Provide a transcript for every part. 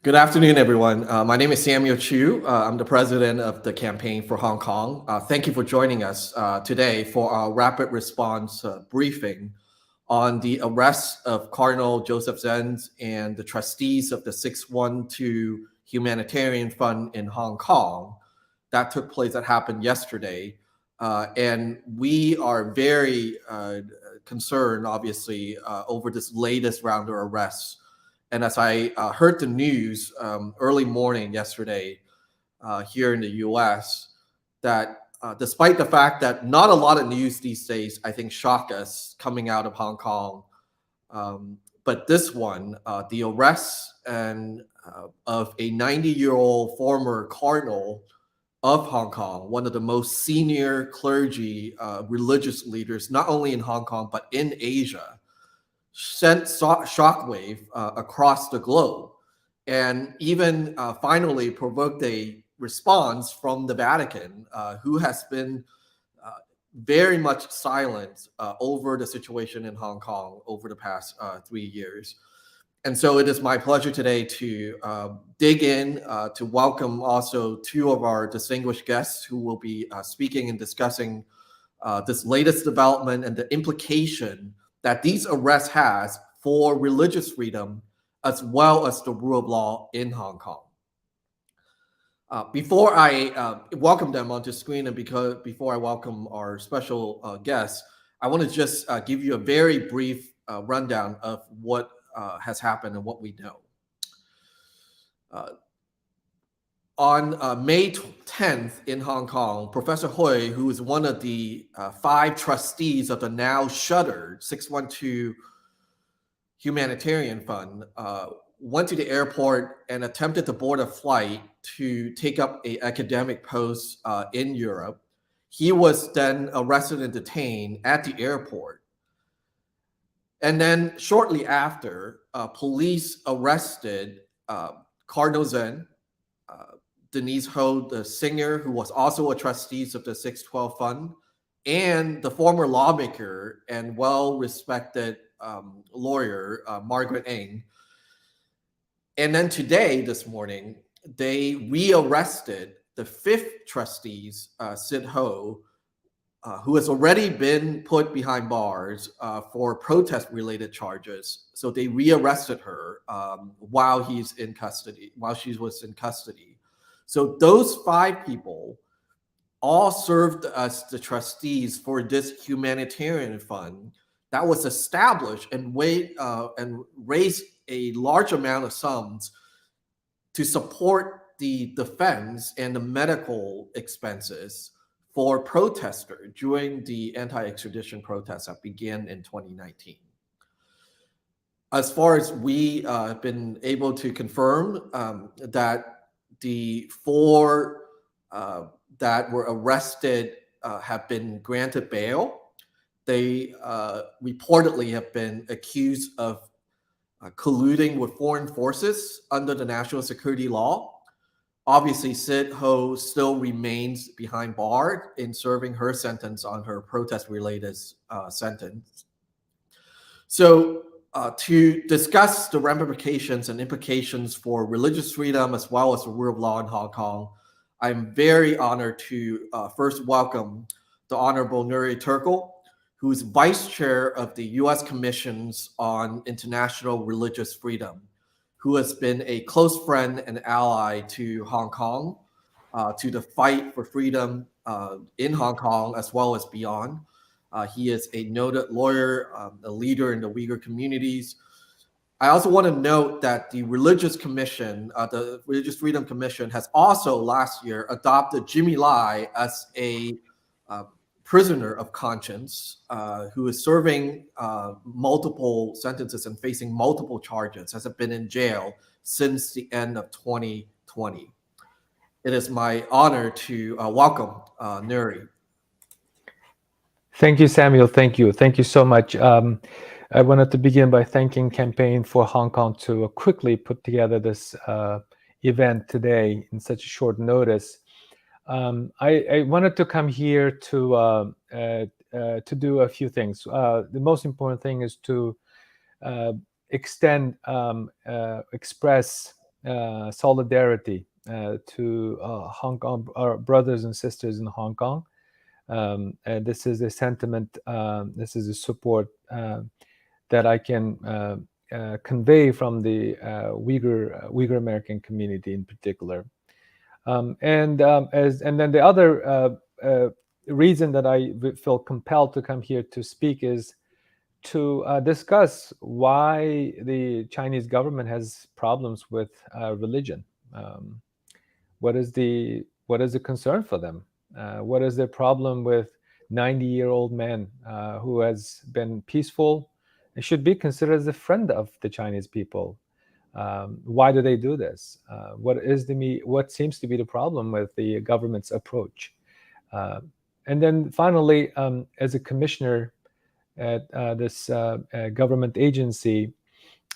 Good afternoon, everyone. My name is Samuel Chu. I'm the president of the Campaign for Hong Kong. Thank you for joining us today for our rapid response briefing on the arrest of Cardinal Joseph Zen and the trustees of the 612 Humanitarian Fund in Hong Kong. That took place, that happened yesterday. And we are very concerned, obviously, over this latest round of arrests. And as I heard the news early morning yesterday here in the US, that despite the fact that not a lot of news these days, I think, shock us coming out of Hong Kong. But this one, the arrest of a 90-year-old former cardinal of Hong Kong, one of the most senior clergy religious leaders, not only in Hong Kong, but in Asia, sent shockwave across the globe, and even finally provoked a response from the Vatican, who has been very much silent over the situation in Hong Kong over the past 3 years. And so it is my pleasure today to dig in, to welcome also two of our distinguished guests who will be speaking and discussing this latest development and the implication that these arrests has for religious freedom as well as the rule of law in Hong Kong. Before I welcome them onto screen and before I welcome our special guests, I want to just give you a very brief rundown of what has happened and what we know. On May 10th in Hong Kong, Professor Hui, who is one of the 5 trustees of the now shuttered 612 Humanitarian Fund, went to the airport and attempted to board a flight to take up an academic post in Europe. He was then arrested and detained at the airport. And then shortly after, police arrested Cardinal Zen, Denise Ho, the singer who was also a trustee of the 612 Fund, and the former lawmaker and well-respected lawyer, Margaret Ng. And then today, this morning, they re-arrested the 5th trustees, Sid Ho, who has already been put behind bars for protest-related charges. So they re-arrested her while she was in custody. So those 5 people all served as the trustees for this humanitarian fund that was established and raised a large amount of sums to support the defense and the medical expenses for protesters during the anti-extradition protests that began in 2019. As far as we have been able to confirm that the 4 that were arrested have been granted bail. They reportedly have been accused of colluding with foreign forces under the national security law. Obviously, Sid Ho still remains behind bars in serving her sentence on her protest-related sentence. So to discuss the ramifications and implications for religious freedom as well as the rule of law in Hong Kong, I'm very honored to first welcome the Honorable Nury Turkel, who is Vice Chair of the U.S. Commissions on International Religious Freedom, who has been a close friend and ally to Hong Kong, to the fight for freedom in Hong Kong as well as beyond. He is a noted lawyer, a leader in the Uyghur communities. I also want to note that the Religious Commission, the Religious Freedom Commission, has also last year adopted Jimmy Lai as a prisoner of conscience who is serving multiple sentences and facing multiple charges, has been in jail since the end of 2020. It is my honor to welcome Nury. Thank you, Samuel. Thank you. Thank you so much. I wanted to begin by thanking Campaign for Hong Kong to quickly put together this event today in such a short notice. I wanted to come here to do a few things. The most important thing is to express solidarity to Hong Kong, our brothers and sisters in Hong Kong. And this is a sentiment, this is a support that I can convey from the Uyghur American community in particular. And then the other reason that I feel compelled to come here to speak is to discuss why the Chinese government has problems with religion. What is the concern for them? What is their problem with 90-year-old man who has been peaceful and should be considered as a friend of the Chinese people? Why do they do this? What seems to be the problem with the government's approach? And then finally, as a commissioner at this government agency,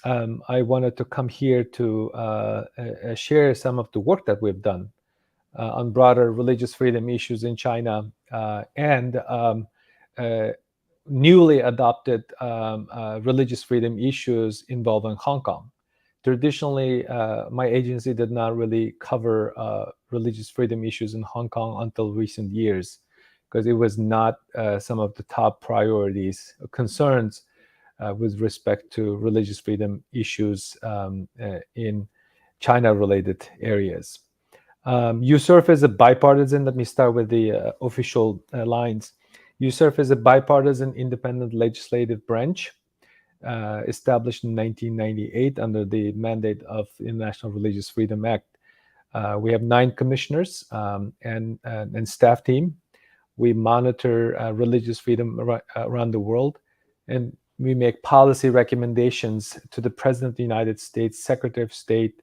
I wanted to come here to share some of the work that we've done on broader religious freedom issues in China and newly adopted religious freedom issues involving Hong Kong. Traditionally, my agency did not really cover religious freedom issues in Hong Kong until recent years, because it was not some of the top priorities, concerns with respect to religious freedom issues in China-related areas. You serve as a bipartisan, let me start with the official lines. You serve as a bipartisan independent legislative branch established in 1998 under the mandate of the International Religious Freedom Act. We have 9 commissioners and staff team. We monitor religious freedom around the world, and we make policy recommendations to the President of the United States, Secretary of State,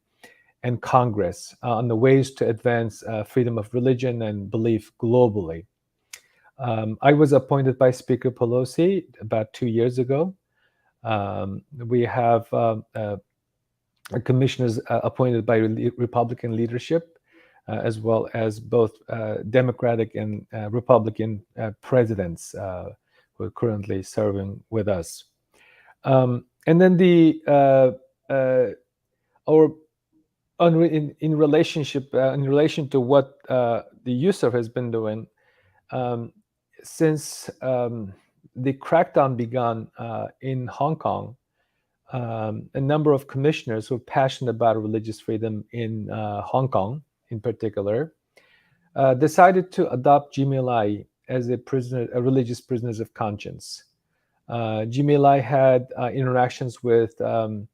and Congress on the ways to advance freedom of religion and belief globally. I was appointed by Speaker Pelosi about 2 years ago. We have commissioners appointed by Republican leadership, as well as both Democratic and Republican presidents who are currently serving with us. And then in relation to what the USERF has been doing, since the crackdown began in Hong Kong, a number of commissioners who are passionate about religious freedom in Hong Kong, in particular, decided to adopt Jimmy Lai as a religious prisoner of conscience. Jimmy Lai had interactions with the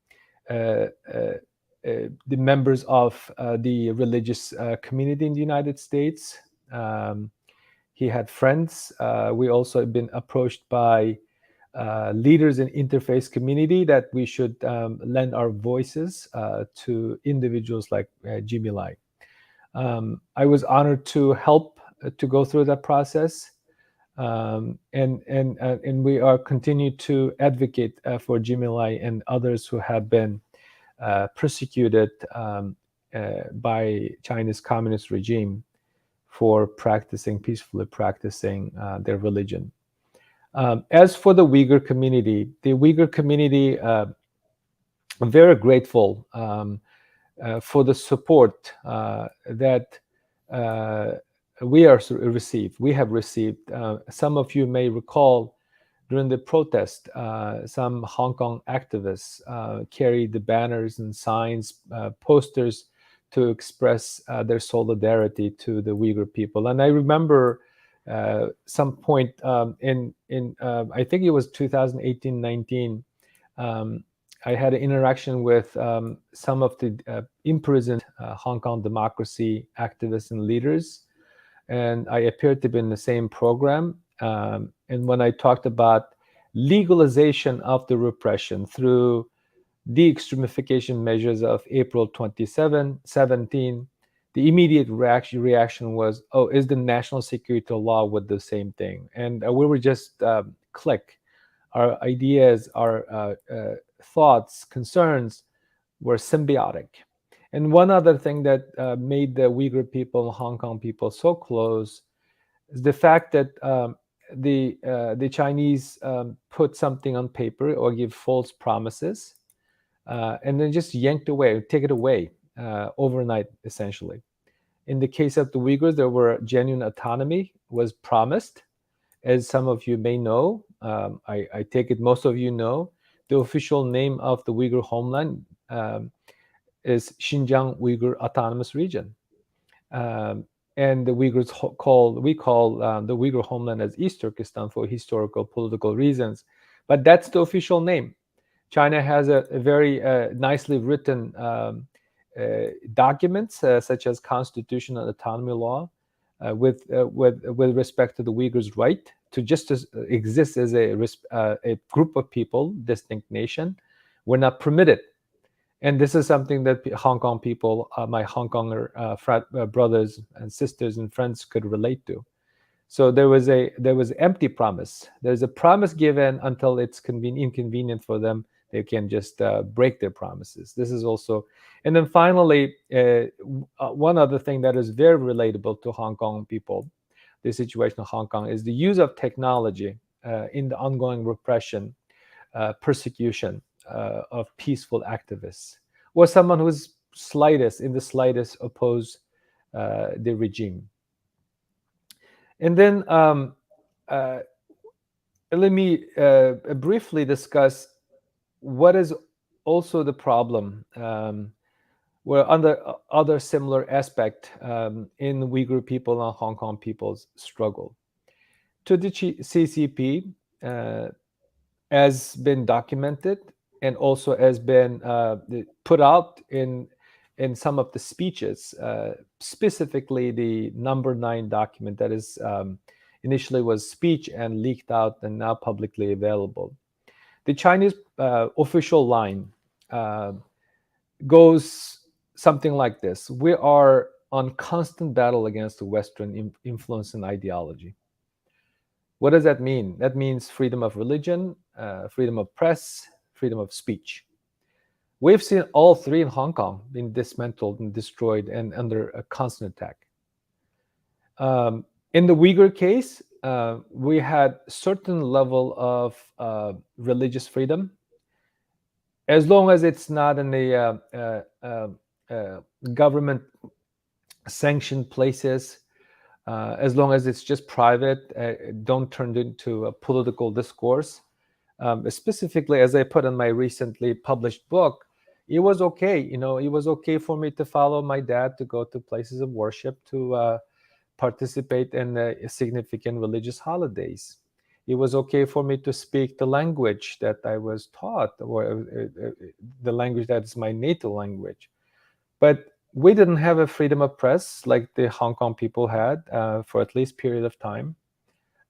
members of the religious community in the United States. He had friends. We also have been approached by leaders in interfaith community that we should lend our voices to individuals like Jimmy Lai. I was honored to help to go through that process, and we are continue to advocate for Jimmy Lai and others who have been persecuted by China's communist regime for peacefully practicing their religion. As for the Uyghur community, I'm very grateful for the support that we have received. Some of you may recall during the protest, some Hong Kong activists carried the banners and signs, posters to express their solidarity to the Uyghur people. And I remember some point in I think it was 2018-19, I had an interaction with some of the imprisoned Hong Kong democracy activists and leaders, and I appeared to be in the same program. And when I talked about legalization of the repression through de-extremification measures of April 2017, the immediate reaction was, oh, is the national security law with the same thing? And we were just click. Our ideas, our thoughts, concerns were symbiotic. And one other thing that made the Uyghur people, Hong Kong people so close is the fact that the Chinese put something on paper or give false promises and then just yanked away, take it away. overnight, essentially. In the case of the Uyghurs, there were genuine autonomy was promised. As some of you may know, I take it most of you know, the official name of the Uyghur homeland is Xinjiang Uyghur Autonomous Region. And the Uyghurs we call the Uyghur homeland as East Turkestan for historical, political reasons. But that's the official name. China has a very nicely written documents such as Constitution and Autonomy Law with respect to the Uyghurs' right to just exist as a group of people, distinct nation. We're not permitted. And this is something that Hong Kong people, my Hong Konger brothers and sisters and friends could relate to. So there was empty promise. There's a promise given until it's inconvenient for them. They can just break their promises. This is also, and then finally, one other thing that is very relatable to Hong Kong people, the situation of Hong Kong, is the use of technology in the ongoing repression, persecution of peaceful activists, or someone who's in the slightest oppose the regime. And then let me briefly discuss what is also the problem, where under other similar aspect in Uyghur people and Hong Kong people's struggle. To the CCP, has been documented and also has been put out in some of the speeches, specifically the number 9 document that is initially was speech and leaked out and now publicly available. The Chinese official line goes something like this: we are on constant battle against the Western influence and ideology. What does that mean? That means freedom of religion, freedom of press, freedom of speech. We've seen all three in Hong Kong being dismantled and destroyed and under a constant attack. In the Uyghur case, we had certain level of religious freedom, as long as it's not in the government sanctioned places, as long as it's just private, don't turn it into a political discourse. Specifically, as I put in my recently published book, it was okay. It was okay for me to follow my dad, to go to places of worship, to participate in significant religious holidays. It was okay for me to speak the language that I was taught, or the language that is my native language. But we didn't have a freedom of press like the Hong Kong people had for at least a period of time.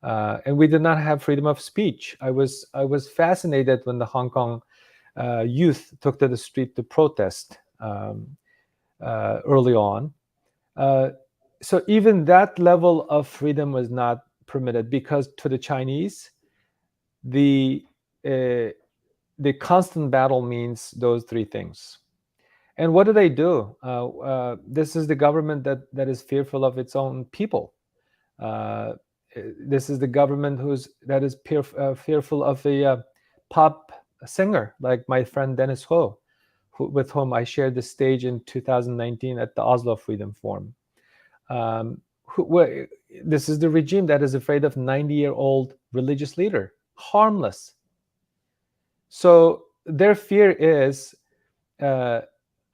And we did not have freedom of speech. I was fascinated when the Hong Kong youth took to the street to protest early on. So even that level of freedom was not permitted, because to the Chinese, the constant battle means those three things. And what do they do? This is the government that is fearful of its own people. This is the government that is fearful of a pop singer like my friend Denise Ho, with whom I shared the stage in 2019 at the Oslo Freedom Forum. This is the regime that is afraid of 90-year-old religious leader, harmless. So their fear is,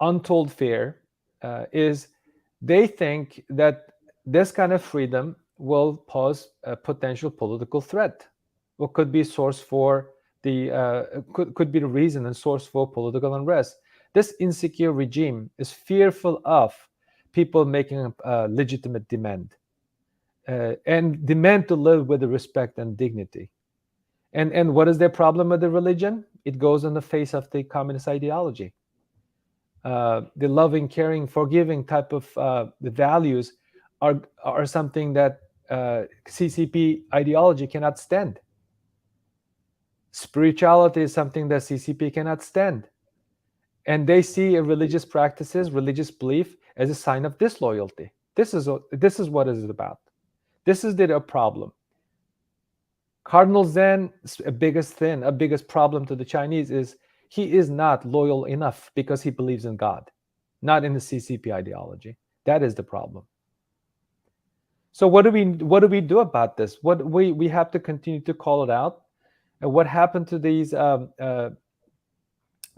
untold fear, is they think that this kind of freedom will pose a potential political threat, or could be a source for could be the reason and source for political unrest. This insecure regime is fearful of people making a legitimate demand, and demand to live with respect and dignity. And what is their problem with the religion? It goes in the face of the communist ideology. The loving, caring, forgiving type of the values are something that CCP ideology cannot stand. Spirituality is something that CCP cannot stand. And they see religious practices, religious belief as a sign of disloyalty. This is what it is about. This is their problem. Cardinal Zen's biggest problem to the Chinese is he is not loyal enough because he believes in God. not in the CCP ideology. That is the problem. So what do we do about this? What we have to continue to call it out. And what happened to these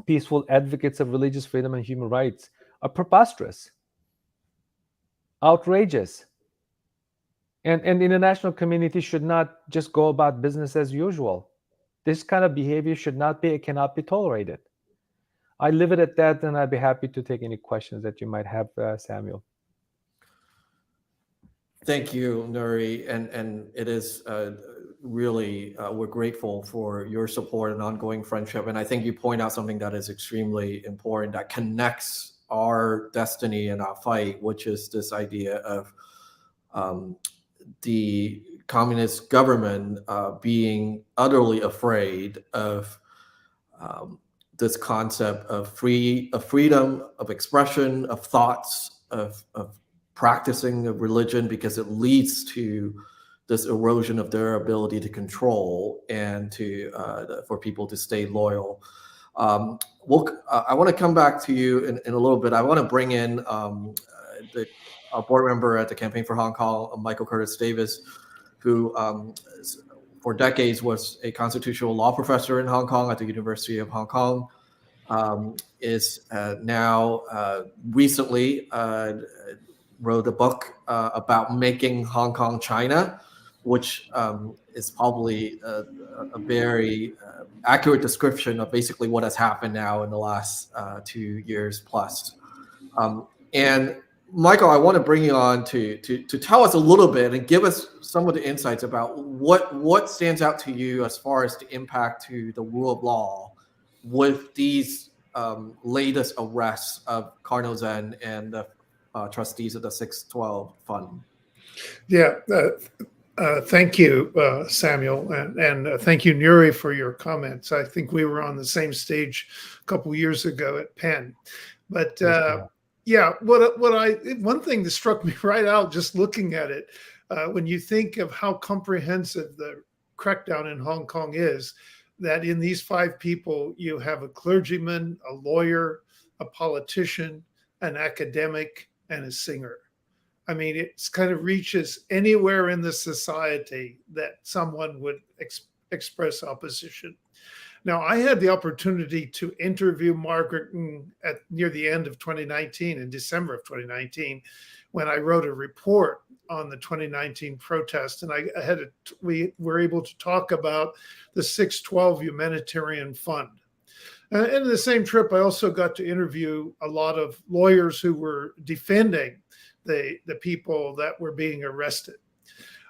peaceful advocates of religious freedom and human rights are preposterous, outrageous. And the international community should not just go about business as usual. This kind of behavior cannot be tolerated. I leave it at that, and I'd be happy to take any questions that you might have, Samuel. Thank you, Nury, and it is really we're grateful for your support and ongoing friendship. And I think you point out something that is extremely important that connects our destiny and our fight, which is this idea of the communist government being utterly afraid of this concept of freedom of expression, of thoughts, of practicing of religion, because it leads to this erosion of their ability to control and to for people to stay loyal. I want to come back to you in a little bit. I want to bring in our board member at the Campaign for Hong Kong, Michael Curtis Davis, who for decades was a constitutional law professor in Hong Kong at the University of Hong Kong, is now recently wrote a book about making Hong Kong China, which is probably a very accurate description of basically what has happened now in the last 2 years plus. And Michael, I want to bring you on to tell us a little bit and give us some of the insights about what stands out to you as far as the impact to the rule of law with these latest arrests of Cardinal Zen and the trustees of the 612 Fund. Yeah, thank you, Samuel, and thank you, Nury, for your comments. I think we were on the same stage a couple years ago at Penn, but yeah, one thing that struck me right out just looking at it, when you think of how comprehensive the crackdown in Hong Kong is, that in these 5 people you have a clergyman, a lawyer, a politician, an academic, and a singer. I mean, it kind of reaches anywhere in the society that someone would express opposition. Now, I had the opportunity to interview Margaret Ng near the end of 2019, in December of 2019, when I wrote a report on the 2019 protest, and we were able to talk about the 612 Humanitarian Fund. And in the same trip, I also got to interview a lot of lawyers who were defending the people that were being arrested.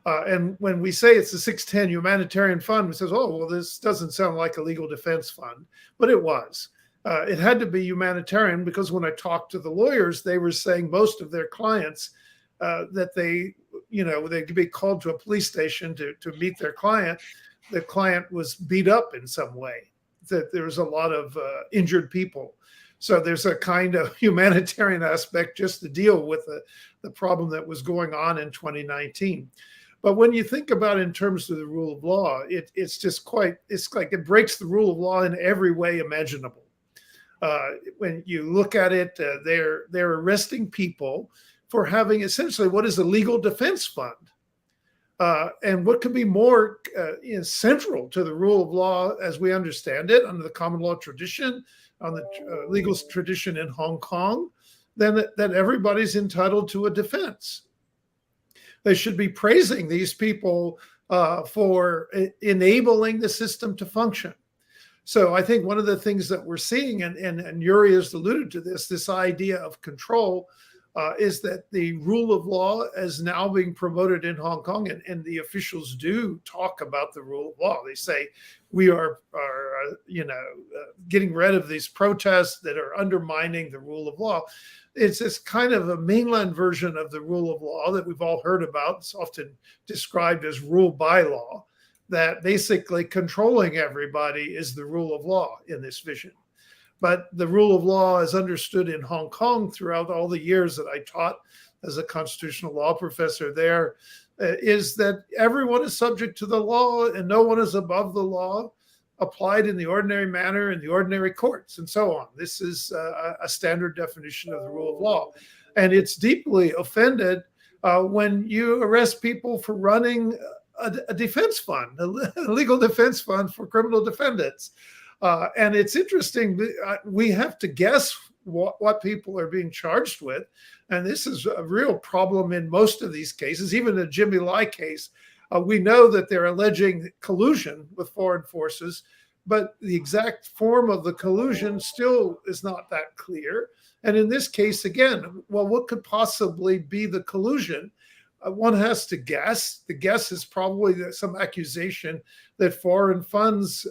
And when we say it's the 610 Humanitarian Fund, we says, oh, well, this doesn't sound like a legal defense fund, but it was. It had to be humanitarian because when I talked to the lawyers, they were saying most of their clients that they could be called to a police station to meet their client. The client was beat up in some way, that there was a lot of injured people. So there's a kind of humanitarian aspect just to deal with the problem that was going on in 2019. But when you think about it in terms of the rule of law, it's like it breaks the rule of law in every way imaginable. When you look at it, they're arresting people for having essentially what is a legal defense fund. And what could be more central to the rule of law as we understand it under the common law tradition, on the legal tradition in Hong Kong, than that everybody's entitled to a defense. They should be praising these people for enabling the system to function. So I think one of the things that we're seeing, and Nury has alluded to this idea of control, is that the rule of law is now being promoted in Hong Kong, and the officials do talk about the rule of law. They say we are getting rid of these protests that are undermining the rule of law. It's this kind of a mainland version of the rule of law that we've all heard about. It's often described as rule by law, that basically controlling everybody is the rule of law in this vision. But the rule of law is understood in Hong Kong throughout all the years that I taught as a constitutional law professor there, is that everyone is subject to the law and no one is above the law. applied in the ordinary manner in the ordinary courts, and so on. This is a standard definition of the rule of law. And it's deeply offended when you arrest people for running a defense fund, a legal defense fund for criminal defendants. And it's interesting, we have to guess what people are being charged with. And this is a real problem in most of these cases. Even the Jimmy Lai case, we know that they're alleging collusion with foreign forces, but the exact form of the collusion still is not that clear. And in this case, again, well, what could possibly be the collusion? One has to guess. The guess is probably some accusation that foreign funds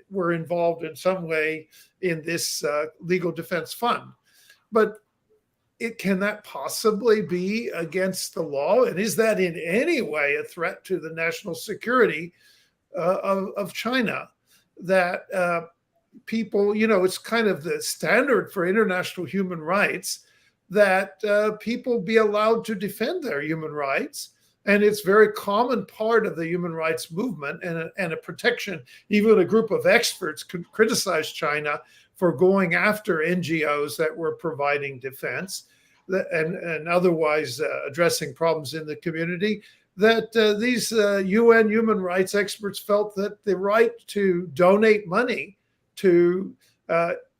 were involved in some way in this legal defense fund. But can that possibly be against the law? And is that in any way a threat to the national security of China? That people, it's kind of the standard for international human rights that people be allowed to defend their human rights. And it's a very common part of the human rights movement and a protection. Even a group of experts could criticize China for going after NGOs that were providing defense and otherwise addressing problems in the community, that these UN human rights experts felt that the right to donate money to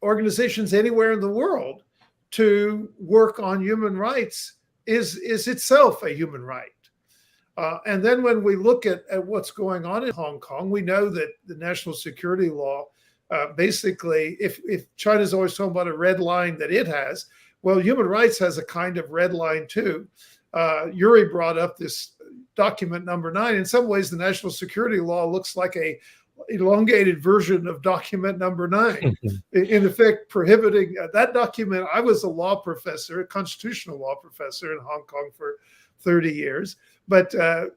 organizations anywhere in the world to work on human rights is itself a human right. And then when we look at what's going on in Hong Kong, we know that the national security law, basically, if China's always talking about a red line that it has, well, human rights has a kind of red line too. Nury brought up this document number 9. In some ways, the national security law looks like a elongated version of document number 9, in effect prohibiting that document. I was a law professor, a constitutional law professor in Hong Kong for 30 years. But, I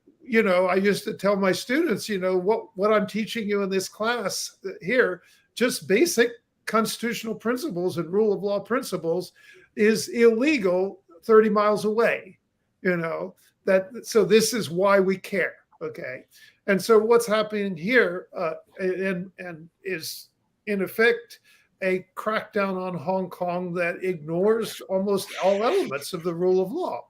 used to tell my students, what I'm teaching you in this class here, just basic constitutional principles and rule of law principles, is illegal 30 miles away, so this is why we care. Okay. And so what's happening here and is in effect a crackdown on Hong Kong that ignores almost all elements of the rule of law.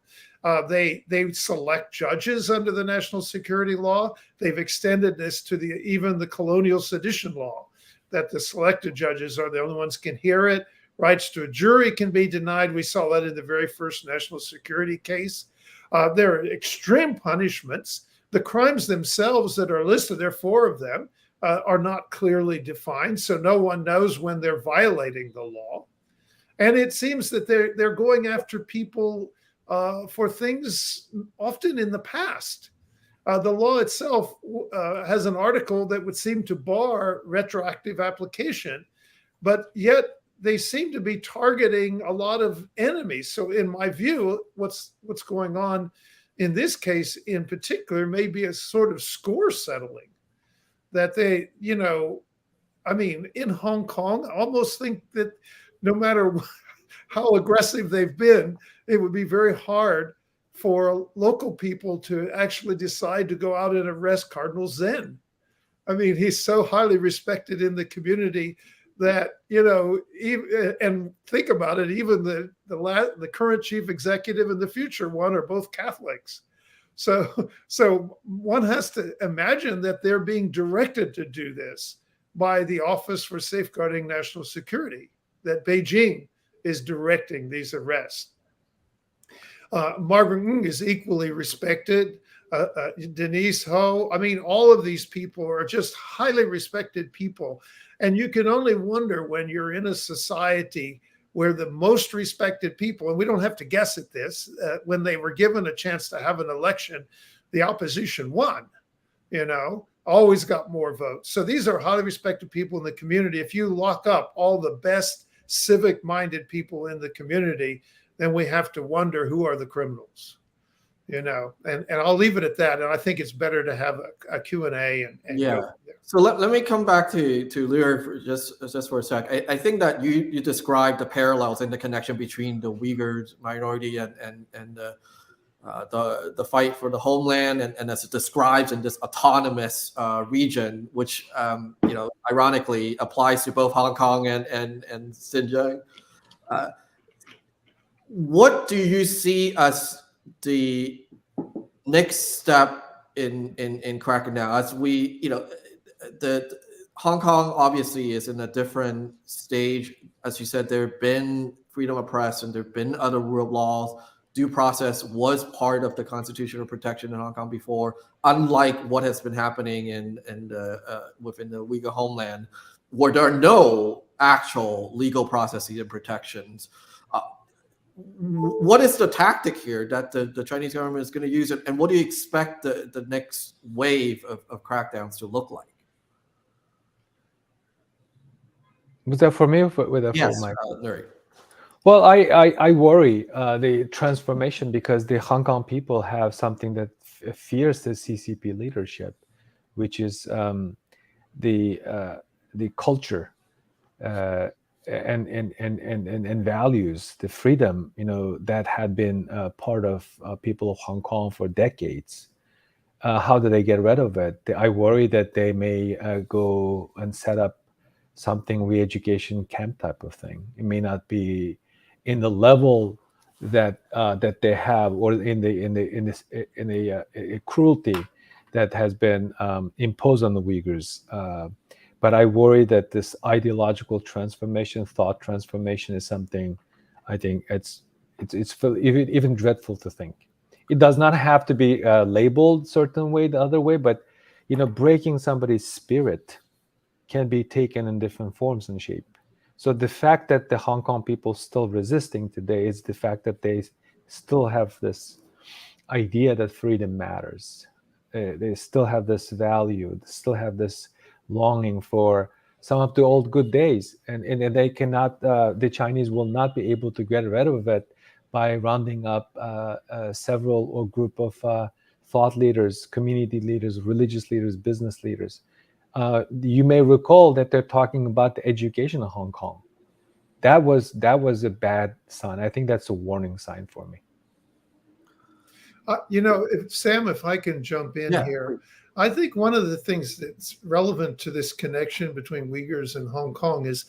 They select judges under the national security law. They've extended this to even the colonial sedition law, that the selected judges are the only ones can hear it. Rights to a jury can be denied. We saw that in the very first national security case. There are extreme punishments. The crimes themselves that are listed, there are 4 of them, are not clearly defined, so no one knows when they're violating the law. And it seems that they're going after people for things often in the past. The law itself has an article that would seem to bar retroactive application, but yet they seem to be targeting a lot of enemies. So in my view, what's going on in this case in particular may be a sort of score settling, that they, in Hong Kong, I almost think that no matter how aggressive they've been, it would be very hard for local people to actually decide to go out and arrest Cardinal Zen. He's so highly respected in the community that, and think about it, even the current chief executive and the future one are both Catholics. So one has to imagine that they're being directed to do this by the Office for Safeguarding National Security, that Beijing is directing these arrests. Margaret Ng is equally respected. Denise Ho. All of these people are just highly respected people. And you can only wonder when you're in a society where the most respected people, and we don't have to guess at this, when they were given a chance to have an election, the opposition won, always got more votes. So these are highly respected people in the community. If you lock up all the best civic-minded people in the community, then we have to wonder who are the criminals, and I'll leave it at that. And I think it's better to have a Q&A and yeah. go there. So let me come back to Nury for just for a sec. I think that you described the parallels and the connection between the Uyghurs minority and the the fight for the homeland, and as it describes in this autonomous region, which ironically applies to both Hong Kong and Xinjiang. What do you see as the next step in cracking down? As we, the Hong Kong obviously is in a different stage. As you said, there have been freedom of press and there have been other rule of laws. Due process was part of the constitutional protection in Hong Kong before, unlike what has been happening within the Uyghur homeland, where there are no actual legal processes and protections. What is the tactic here that the Chinese government is going to use, and what do you expect the next wave of crackdowns to look like? Was that for me or with that yes, for Mike? Nury. Well, I worry the transformation, because the Hong Kong people have something that fears the CCP leadership, which is the culture and values, the freedom, that had been part of people of Hong Kong for decades. How do they get rid of it? I worry that they may go and set up something re-education camp type of thing. It may not be in the level that they have, or in the cruelty that has been imposed on the Uyghurs. But I worry that this ideological transformation, thought transformation, is something I think it's even dreadful to think. It does not have to be labeled certain way, the other way, but breaking somebody's spirit can be taken in different forms and shape. So the fact that the Hong Kong people still resisting today is the fact that they still have this idea that freedom matters. They still have this value, they still have this longing for some of the old good days, and they cannot. The Chinese will not be able to get rid of it by rounding up several or group of thought leaders, community leaders, religious leaders, business leaders. You may recall that they're talking about the education of Hong Kong. That was a bad sign. I think that's a warning sign for me. Sam, if I can jump in here, I think one of the things that's relevant to this connection between Uyghurs and Hong Kong is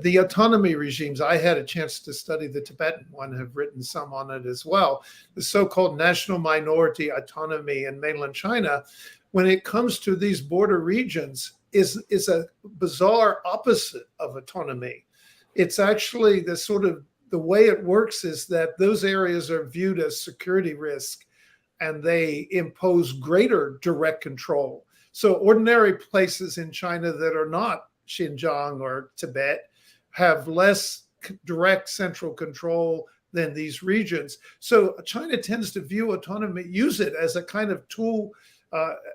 the autonomy regimes. I had a chance to study the Tibetan one, have written some on it as well. The so-called national minority autonomy in mainland China, when it comes to these border regions, is a bizarre opposite of autonomy. It's actually the way it works is that those areas are viewed as security risk, and they impose greater direct control. So ordinary places in China that are not Xinjiang or Tibet have less direct central control than these regions. So China tends to view autonomy, use it as a kind of tool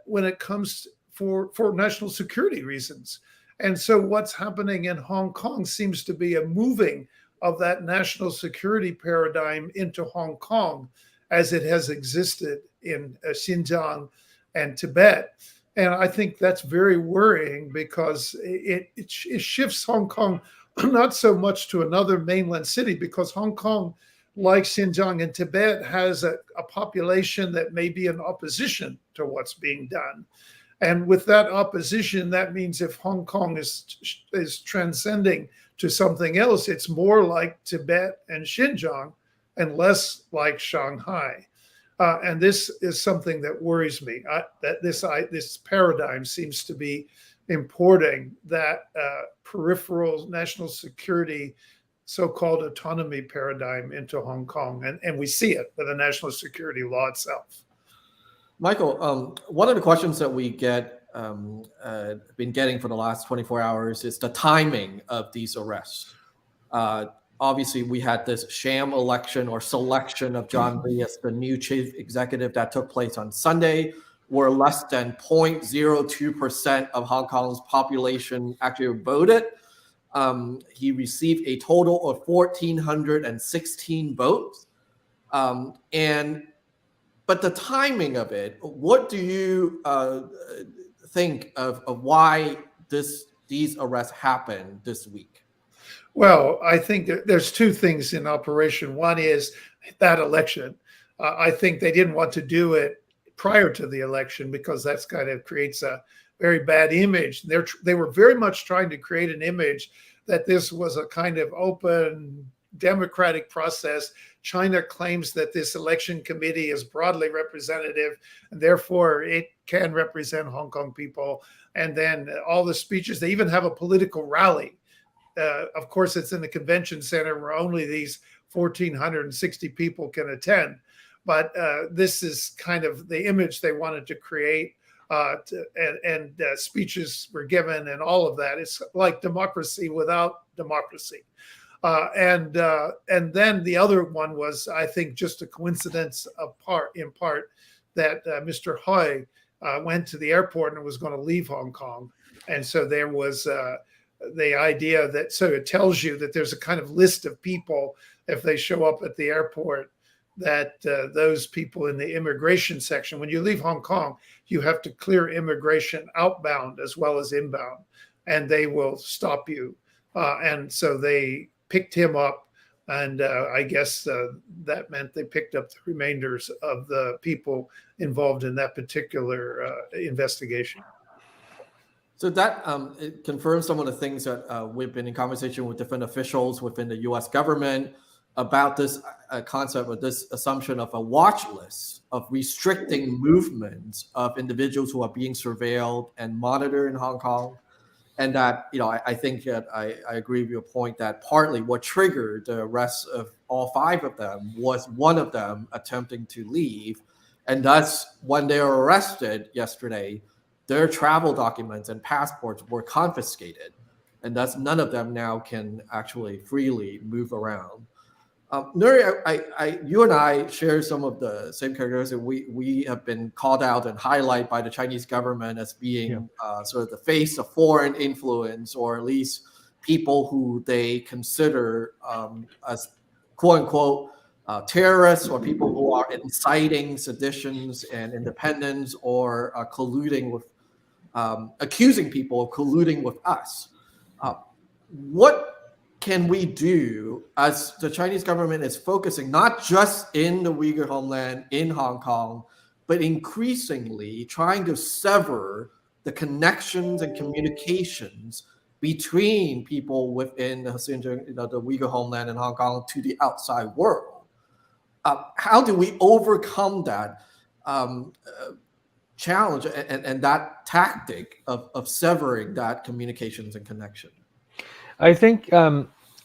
when it comes for national security reasons. And so what's happening in Hong Kong seems to be a moving of that national security paradigm into Hong Kong as it has existed in Xinjiang and Tibet. And I think that's very worrying, because it shifts Hong Kong not so much to another mainland city, because Hong Kong, like Xinjiang and Tibet, has a population that may be in opposition to what's being done. And with that opposition, that means if Hong Kong is transcending to something else, it's more like Tibet and Xinjiang and less like Shanghai. And this is something that worries me, that this paradigm seems to be importing that peripheral national security, so-called autonomy paradigm into Hong Kong. And we see it with the national security law itself. Michael, one of the questions that we been getting for the last 24 hours is the timing of these arrests. Obviously, we had this sham election or selection of John Lee as the new chief executive that took place on Sunday, where less than 0.02% of Hong Kong's population actually voted. He received a total of 1,416 votes. But the timing of it, what do you think of why these arrests happened this week? Well, I think that there's two things in operation. One is that election. I think they didn't want to do it prior to the election because that's kind of creates a very bad image. They were very much trying to create an image that this was a kind of open democratic process. China claims that this election committee is broadly representative, and therefore it can represent Hong Kong people. And then all the speeches, they even have a political rally. Of course, it's in the convention center where only these 1,460 people can attend. But this is kind of the image they wanted to create. And speeches were given and all of that. It's like democracy without democracy. And then the other one was, I think, just a coincidence in part that Mr. Hui went to the airport and was going to leave Hong Kong. And so there was the idea that, so it tells you that there's a kind of list of people, if they show up at the airport, that those people in the immigration section, when you leave Hong Kong, you have to clear immigration outbound as well as inbound, and they will stop you. And so they picked him up, and I guess that meant they picked up the remainders of the people involved in that particular investigation. So that it confirms some of the things that we've been in conversation with different officials within the U.S. government about this concept of this assumption of a watch list of restricting movements of individuals who are being surveilled and monitored in Hong Kong. And that, I think that I agree with your point that partly what triggered the arrest of all 5 of them was one of them attempting to leave. And thus, when they were arrested yesterday, their travel documents and passports were confiscated. And thus, none of them now can actually freely move around. Nury, you and I share some of the same characteristics. We have been called out and highlighted by the Chinese government as being sort of the face of foreign influence, or at least people who they consider as quote unquote terrorists, or people who are inciting seditions and independence, or colluding with, accusing people of colluding with us. What can we do as the Chinese government is focusing not just in the Uyghur homeland, in Hong Kong, but increasingly trying to sever the connections and communications between people within the Uyghur homeland and Hong Kong to the outside world? How do we overcome that challenge and that tactic of severing that communications and connection? I think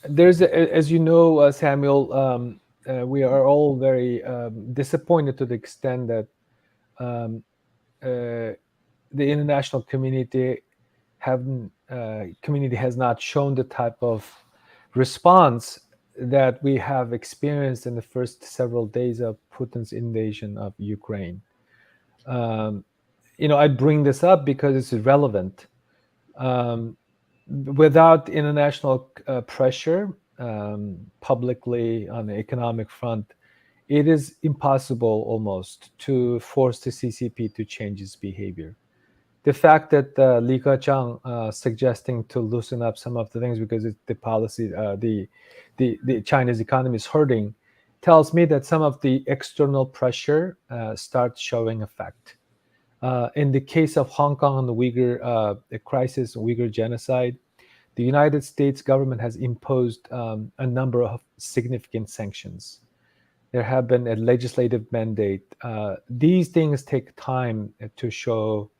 there's, as you know, Samuel, we are all very disappointed to the extent that the international community has not shown the type of response that we have experienced in the first several days of Putin's invasion of Ukraine. I bring this up because it's relevant. Without international pressure publicly on the economic front, it is impossible almost to force the CCP to change its behavior. The fact that Li Keqiang suggesting to loosen up some of the things because the policy, the China's economy is hurting, tells me that some of the external pressure starts showing effect. In the case of Hong Kong and the Uyghur crisis, Uyghur genocide, the United States government has imposed a number of significant sanctions. There have been a legislative mandate. These things take time to show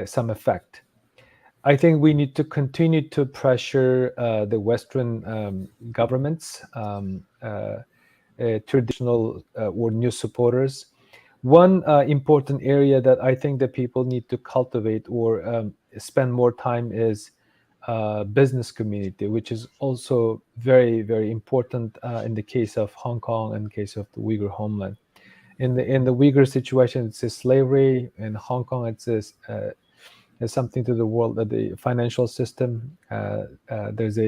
some effect. I think we need to continue to pressure the Western governments, traditional or new supporters. One important area that I think that people need to cultivate or spend more time is business community, which is also very, very important in the case of Hong Kong and the case of the Uyghur homeland. In the Uyghur situation, it's a slavery. In Hong Kong, it's something to the world, the financial system. There's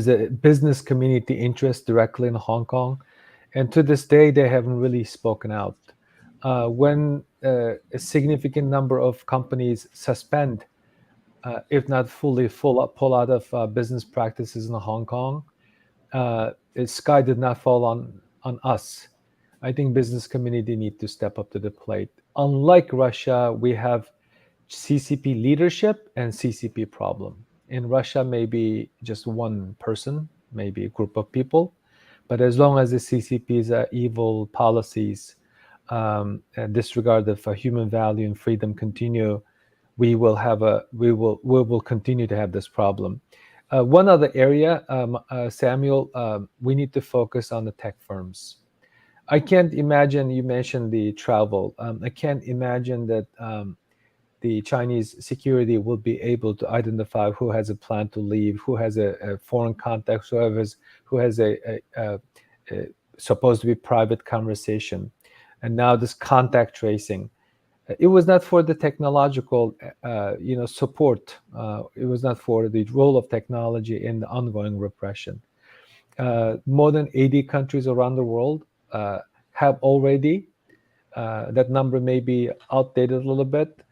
a business community interest directly in Hong Kong. And to this day, they haven't really spoken out. When a significant number of companies suspend, if not fully pull out of business practices in Hong Kong, sky did not fall on us. I think business community need to step up to the plate. Unlike Russia, we have CCP leadership and CCP problem. In Russia, maybe just one person, maybe a group of people, but as long as the CCP's evil policies and disregard of human value and freedom continue, we will continue to have this problem. One other area, Samuel, we need to focus on the tech firms. I can't imagine, you mentioned the travel. I can't imagine that the Chinese security will be able to identify who has a plan to leave, who has a foreign contact, who has a supposed to be private conversation. And now this contact tracing. It was not for the technological support. It was not for the role of technology in the ongoing repression. More than 80 countries around the world have already, that number may be outdated a little bit,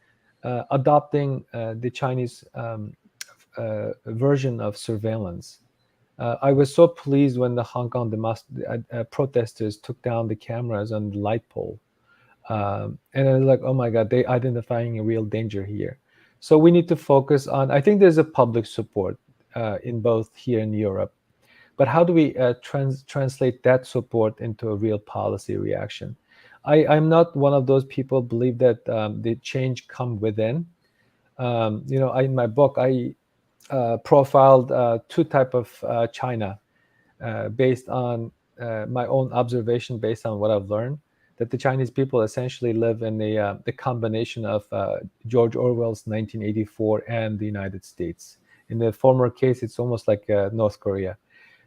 adopting the Chinese version of surveillance. I was so pleased when the Hong Kong protesters took down the cameras on the light pole. And I was like, oh my God, they identifying a real danger here. So we need to focus on, I think there's a public support in both here in Europe, but how do we translate that support into a real policy reaction? I'm not one of those people who believe that the change come within. In my book, I profiled two type of China based on my own observation, based on what I've learned, that the Chinese people essentially live in the combination of George Orwell's 1984 and the United States. In the former case, it's almost like North Korea.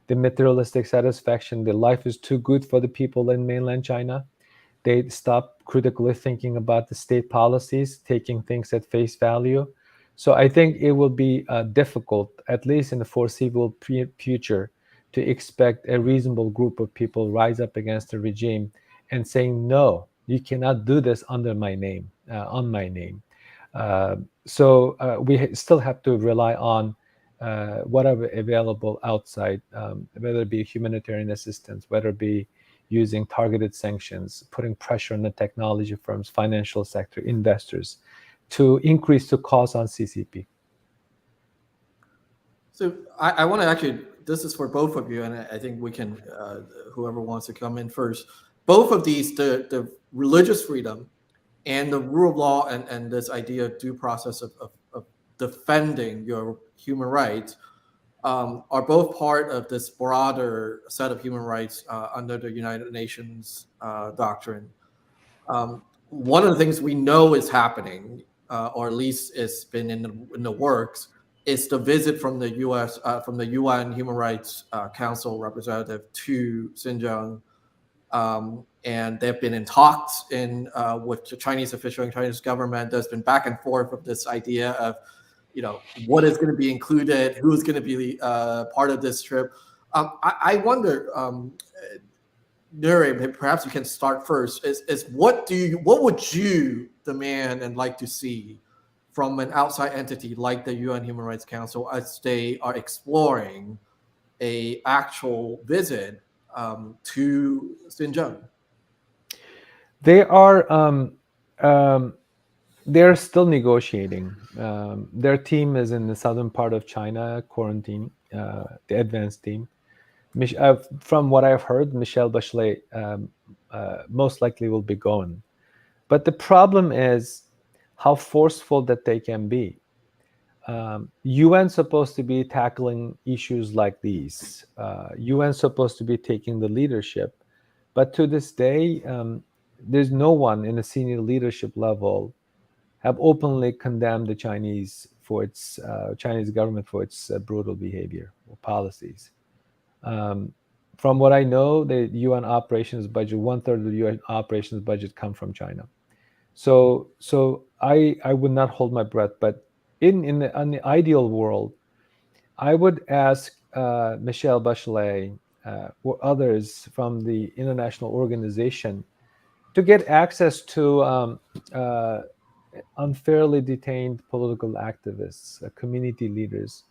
The materialistic satisfaction, the life is too good for the people in mainland China. They stop critically thinking about the state policies, taking things at face value. So I think it will be difficult, at least in the foreseeable future, to expect a reasonable group of people rise up against the regime and saying, no, you cannot do this under my name, on my name. So we still have to rely on whatever available outside, whether it be humanitarian assistance, whether it be using targeted sanctions, putting pressure on the technology firms, financial sector, investors, to increase the cost on CCP. So I want to actually, this is for both of you, and I think we can, whoever wants to come in first. Both of these, the religious freedom and the rule of law and this idea of due process of defending your human rights are both part of this broader set of human rights under the United Nations doctrine. One of the things we know is happening, or at least it's been in the works, is the visit from the U.S. From the UN Human Rights Council representative to Xinjiang, and they've been in talks with the Chinese official and Chinese government. There's been back and forth of this idea of, what is going to be included, who's going to be part of this trip. I wonder, Nury, perhaps you can start first. Is what would you demand and like to see from an outside entity like the UN Human Rights Council as they are exploring a actual visit to Xinjiang? They're still negotiating. Their team is in the southern part of China, quarantine, the advanced team. From what I've heard, Michelle Bachelet most likely will be going. But the problem is how forceful that they can be. UN supposed to be tackling issues like these. UN supposed to be taking the leadership. But to this day, there's no one in a senior leadership level have openly condemned the Chinese government for its brutal behavior or policies. From what I know, the UN operations budget, 1/3 of the UN operations budget come from China. So I would not hold my breath, but in the ideal world, I would ask Michelle Bachelet or others from the international organization to get access to unfairly detained political activists, community leaders,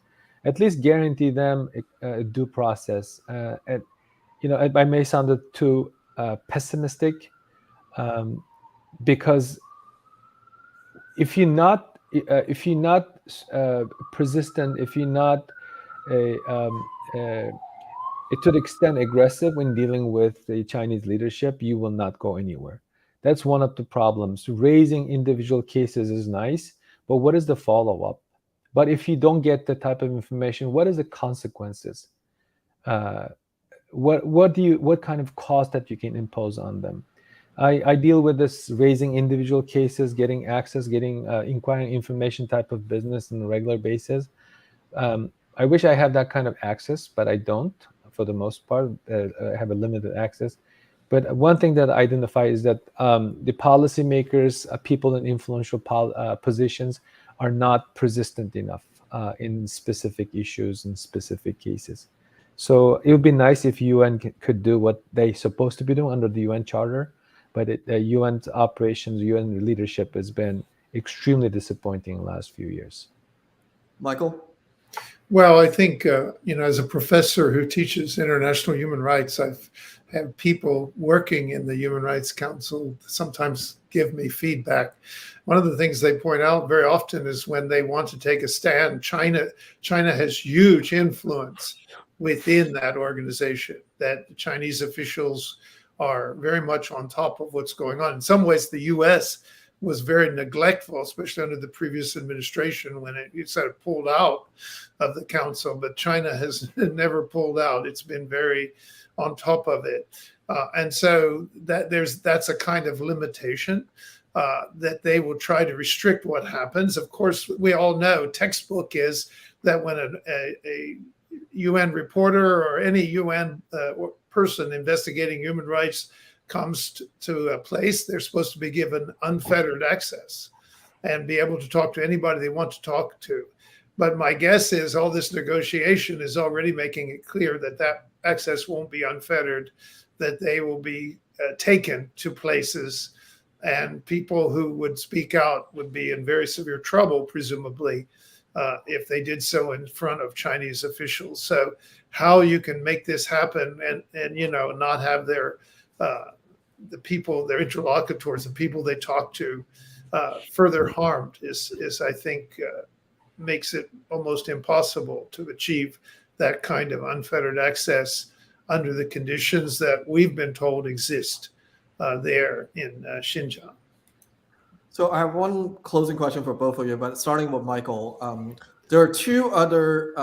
at least guarantee them a due process. And I may sound too pessimistic, because if you're not persistent, if you're not to the extent aggressive when dealing with the Chinese leadership, you will not go anywhere. That's one of the problems. Raising individual cases is nice, but what is the follow-up? But if you don't get the type of information, what is the consequences? What kind of cost that you can impose on them? I deal with this raising individual cases, getting access, getting inquiring information type of business on a regular basis. I wish I had that kind of access, but I don't. For the most part, I have a limited access. But one thing that I identify is that the policymakers, people in influential positions, are not persistent enough in specific issues and specific cases. So it would be nice if UN could do what they're supposed to be doing under the UN Charter, but UN operations, UN leadership has been extremely disappointing in the last few years. Michael? Well, I think, as a professor who teaches international human rights, I've had people working in the Human Rights Council sometimes give me feedback. One of the things they point out very often is when they want to take a stand, China has huge influence within that organization, that the Chinese officials are very much on top of what's going on. In some ways, the US was very neglectful, especially under the previous administration when it sort of pulled out of the council, but China has never pulled out. It's been very on top of it. And so that's a kind of limitation that they will try to restrict what happens. Of course, we all know textbook is that when a UN reporter or any UN person investigating human rights comes to a place, they're supposed to be given unfettered access and be able to talk to anybody they want to talk to. But my guess is all this negotiation is already making it clear that that access won't be unfettered, that they will be taken to places, and people who would speak out would be in very severe trouble, presumably, if they did so in front of Chinese officials. So how you can make this happen and not have their the people, their interlocutors, the people they talk to, further harmed is I think makes it almost impossible to achieve that kind of unfettered access under the conditions that we've been told exist there in Xinjiang. So I have one closing question for both of you, but starting with Michael. There are two other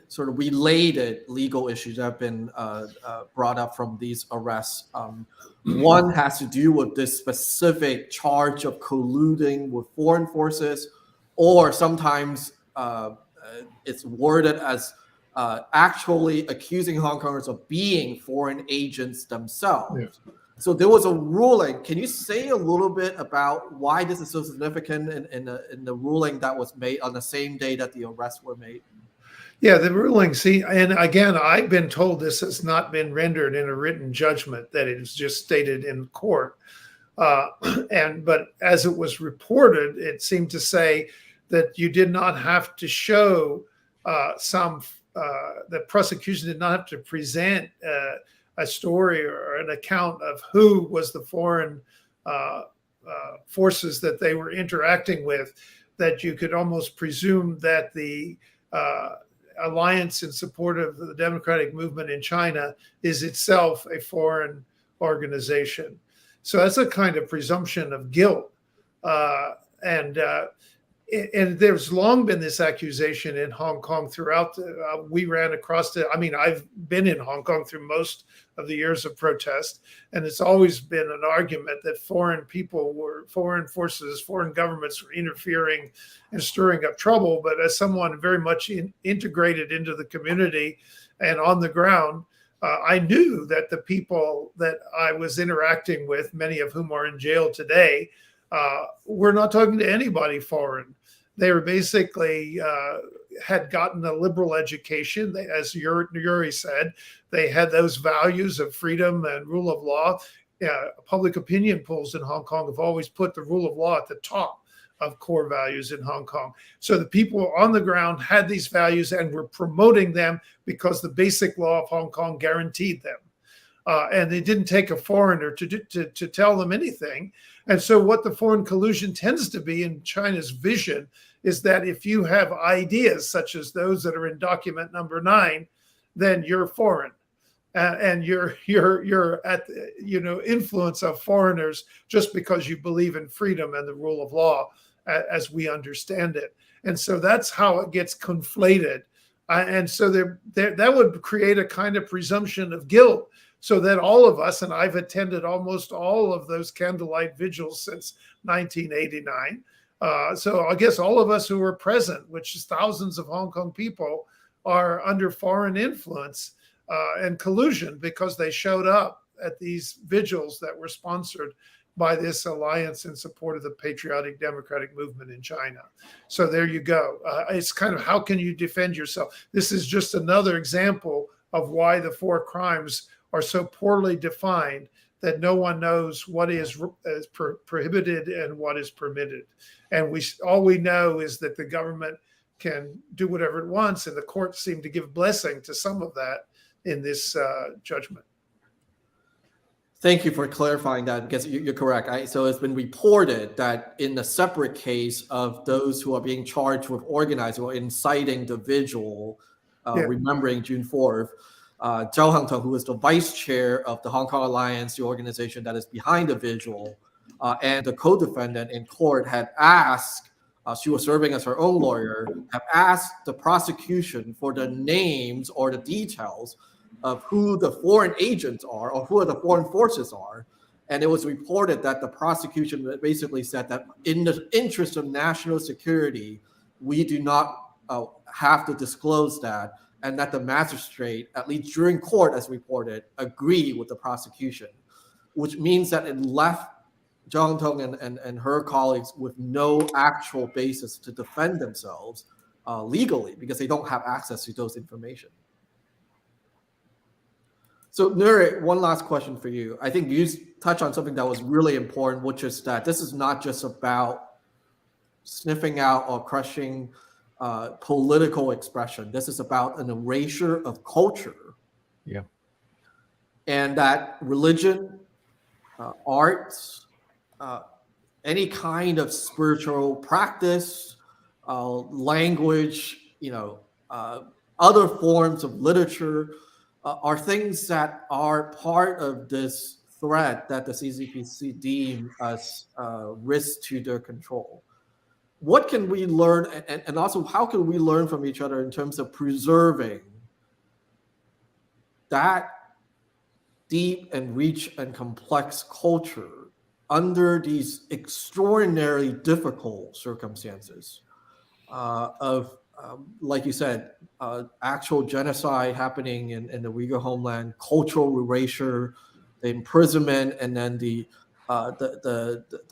sort of related legal issues that have been brought up from these arrests. One has to do with this specific charge of colluding with foreign forces, or sometimes it's worded as actually accusing Hong Kongers of being foreign agents themselves. Yeah. So there was a ruling. Can you say a little bit about why this is so significant in the ruling that was made on the same day that the arrests were made? Yeah, the ruling. See, and again, I've been told this has not been rendered in a written judgment, that it is just stated in court. But as it was reported, it seemed to say that you did not have to show the prosecution did not have to present a story or an account of who was the foreign forces that they were interacting with, that you could almost presume that the alliance in support of the democratic movement in China is itself a foreign organization. So that's a kind of presumption of guilt. And there's long been this accusation in Hong Kong throughout. We ran across it. I mean, I've been in Hong Kong through most of the years of protest, and it's always been an argument that foreign forces, foreign governments were interfering and stirring up trouble. But as someone very much integrated into the community and on the ground, I knew that the people that I was interacting with, many of whom are in jail today, we're not talking to anybody foreign. They were basically had gotten a liberal education. They, as Nury said, they had those values of freedom and rule of law. Public opinion polls in Hong Kong have always put the rule of law at the top of core values in Hong Kong. So the people on the ground had these values and were promoting them because the basic law of Hong Kong guaranteed them. And they didn't take a foreigner to tell them anything. And so what the foreign collusion tends to be in China's vision is that if you have ideas such as those that are in document number 9, then you're foreign. And you're at the influence of foreigners just because you believe in freedom and the rule of law as we understand it. And so that's how it gets conflated. And so that would create a kind of presumption of guilt, so that all of us, and I've attended almost all of those candlelight vigils since 1989. So I guess all of us who were present, which is thousands of Hong Kong people, are under foreign influence and collusion because they showed up at these vigils that were sponsored by this alliance in support of the patriotic democratic movement in China. So there you go. It's kind of, how can you defend yourself? This is just another example of why the 4 crimes are so poorly defined that no one knows what is prohibited and what is permitted. And all we know is that the government can do whatever it wants, and the courts seem to give blessing to some of that in this judgment. Thank you for clarifying that, because you're correct. So it's been reported that in a separate case of those who are being charged with organizing or inciting the vigil, remembering June 4th, Zhao Hangteng, who is the vice chair of the Hong Kong Alliance, the organization that is behind the vigil, and the co-defendant in court had asked, she was serving as her own lawyer, have asked the prosecution for the names or the details of who the foreign agents are or who the foreign forces are. And it was reported that the prosecution basically said that in the interest of national security, we do not have to disclose that, and that the magistrate, at least during court as reported, agreed with the prosecution, which means that it left Zhang Tong and her colleagues with no actual basis to defend themselves legally, because they don't have access to those information. So Nury, one last question for you. I think you touched on something that was really important, which is that this is not just about sniffing out or crushing political expression. This is about an erasure of culture. Yeah. And that religion, arts, any kind of spiritual practice, language, other forms of literature are things that are part of this threat that the CCPC deem as risk to their control. What can we learn, and also how can we learn from each other in terms of preserving that deep and rich and complex culture under these extraordinarily difficult circumstances of, like you said, actual genocide happening in the Uyghur homeland, cultural erasure, the imprisonment, and then the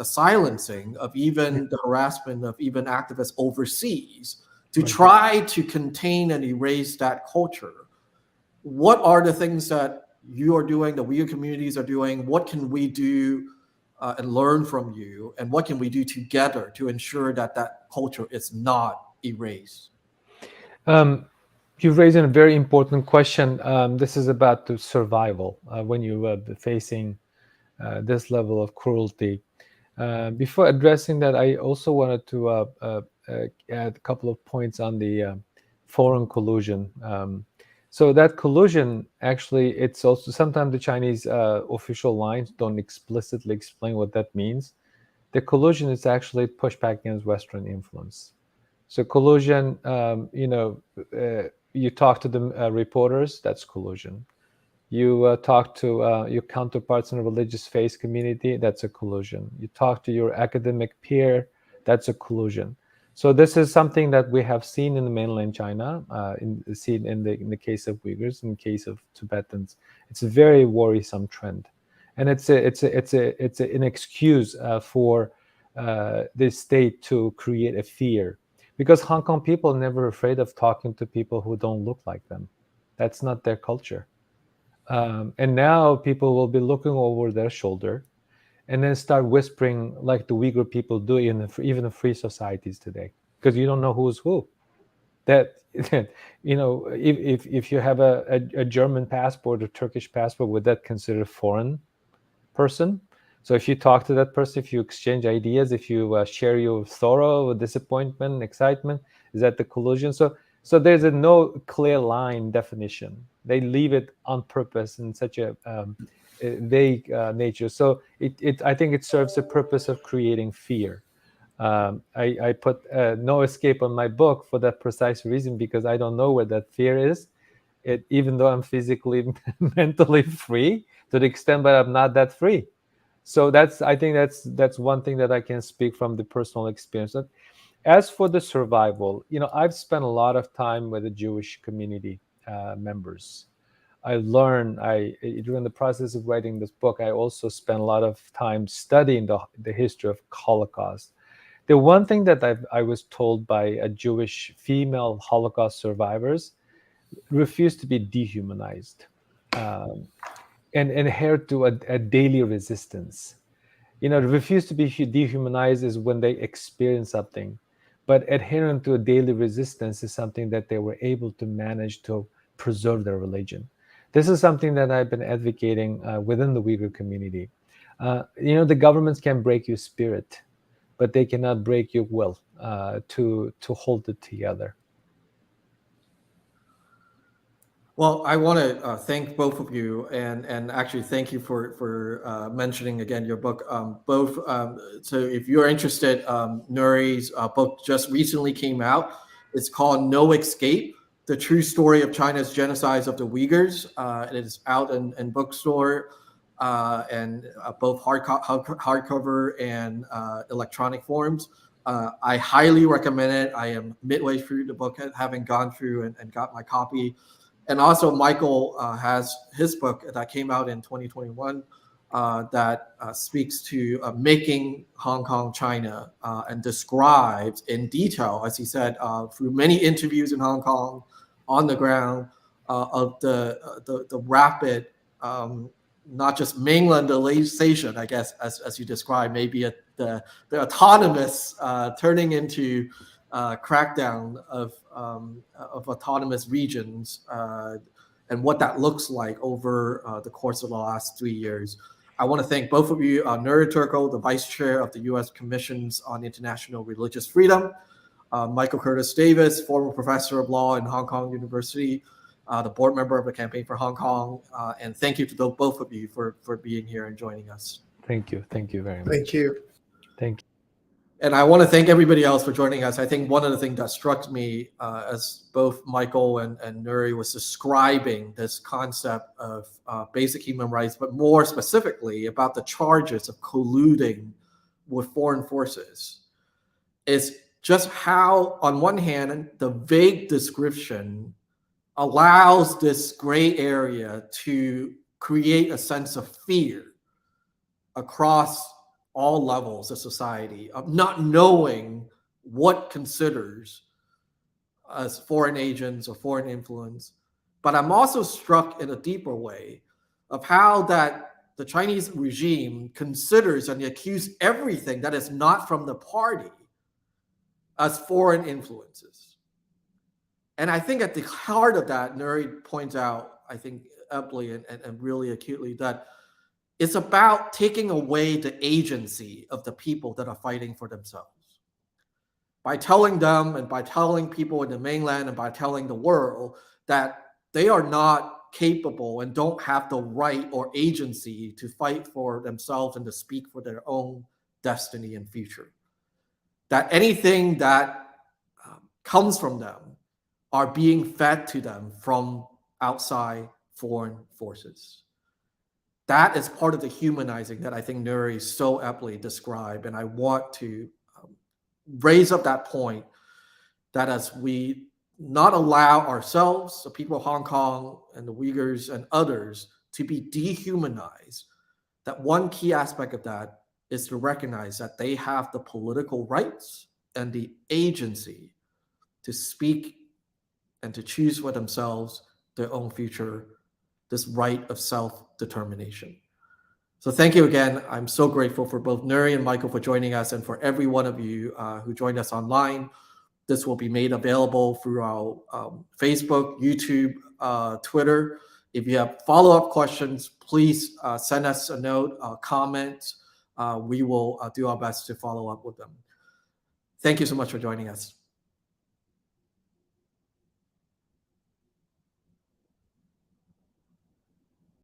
silencing of even the harassment of even activists overseas to try to contain and erase that culture. What are the things that you are doing, the Uyghur communities are doing? What can we do and learn from you? And what can we do together to ensure that that culture is not erased? You've raised a very important question. This is about the survival when you are facing this level of cruelty. Before addressing that, I also wanted to add a couple of points on the foreign collusion. So that collusion, actually, it's also sometimes the Chinese official lines don't explicitly explain what that means. The collusion is actually pushback against Western influence. So collusion, you talk to the reporters, that's collusion. You talk to your counterparts in a religious faith community, that's a collusion. You talk to your academic peer, that's a collusion. So this is something that we have seen in the mainland China, seen in the case of Uyghurs, in the case of Tibetans. It's a very worrisome trend, and it's an excuse for the state to create a fear, because Hong Kong people are never afraid of talking to people who don't look like them. That's not their culture. And now people will be looking over their shoulder, and then start whispering like the Uyghur people do in even the free societies today, because you don't know who's who. That if you have a German passport or Turkish passport, would that consider foreign person? So if you talk to that person, if you exchange ideas, if you share your sorrow, disappointment, excitement, is that the collusion? So there's no clear line definition. They leave it on purpose in such a vague nature. So I think it serves the purpose of creating fear. I put no escape on my book for that precise reason, because I don't know where that fear is. Even though I'm physically, mentally free to the extent, but I'm not that free. So I think that's one thing that I can speak from the personal experience. As for the survival, I've spent a lot of time with the Jewish community members. I learned, during the process of writing this book, I also spent a lot of time studying the history of Holocaust. The one thing that I was told by a Jewish female Holocaust survivors, refuse to be dehumanized, and adhere to a daily resistance. Refuse to be dehumanized is when they experience something, but adhering to a daily resistance is something that they were able to manage to preserve their religion. This is something that I've been advocating within the Uyghur community. The governments can break your spirit, but they cannot break your will to hold it together. Well, I want to thank both of you, and actually thank you for mentioning again your book. Both. So, if you're interested, Nury's book just recently came out. It's called "No Escape: The True Story of China's Genocide of the Uyghurs." It is out in bookstore and both hardcover and electronic forms. I highly recommend it. I am midway through the book, having gone through and got my copy. And also, Michael has his book that came out in 2021 that speaks to making Hong Kong China and describes in detail, as he said, through many interviews in Hong Kong, on the ground, of the rapid, not just mainlandization, I guess, as you described, maybe the autonomous turning into crackdown of autonomous regions and what that looks like over the course of the last 3 years. I want to thank both of you, Nury Turkel, the Vice Chair of the U.S. Commissions on International Religious Freedom, Michael Curtis Davis, former Professor of Law in Hong Kong University, the board member of the Campaign for Hong Kong, and thank you to both of you for being here and joining us. Thank you very much. Thank you. Thank you. And I want to thank everybody else for joining us. I think one of the things that struck me as both Michael and Nury was describing this concept of basic human rights, but more specifically about the charges of colluding with foreign forces, is just how, on one hand, the vague description allows this gray area to create a sense of fear across all levels of society, of not knowing what considers as foreign agents or foreign influence. But I'm also struck in a deeper way of how that the Chinese regime considers and accuses everything that is not from the party as foreign influences. And I think at the heart of that, Nury points out, I think aptly and really acutely, that it's about taking away the agency of the people that are fighting for themselves. By telling them and by telling people in the mainland and by telling the world that they are not capable and don't have the right or agency to fight for themselves and to speak for their own destiny and future. That anything that comes from them are being fed to them from outside foreign forces. That is part of the humanizing that I think Nury so aptly described. And I want to raise up that point that as we not allow ourselves, the people of Hong Kong and the Uyghurs and others, to be dehumanized, that one key aspect of that is to recognize that they have the political rights and the agency to speak and to choose for themselves their own future, this right of self-determination. So thank you again. I'm so grateful for both Nury and Michael for joining us, and for every one of you who joined us online. This will be made available through our Facebook, YouTube, Twitter. If you have follow-up questions, please send us a note, comment. We will do our best to follow up with them. Thank you so much for joining us.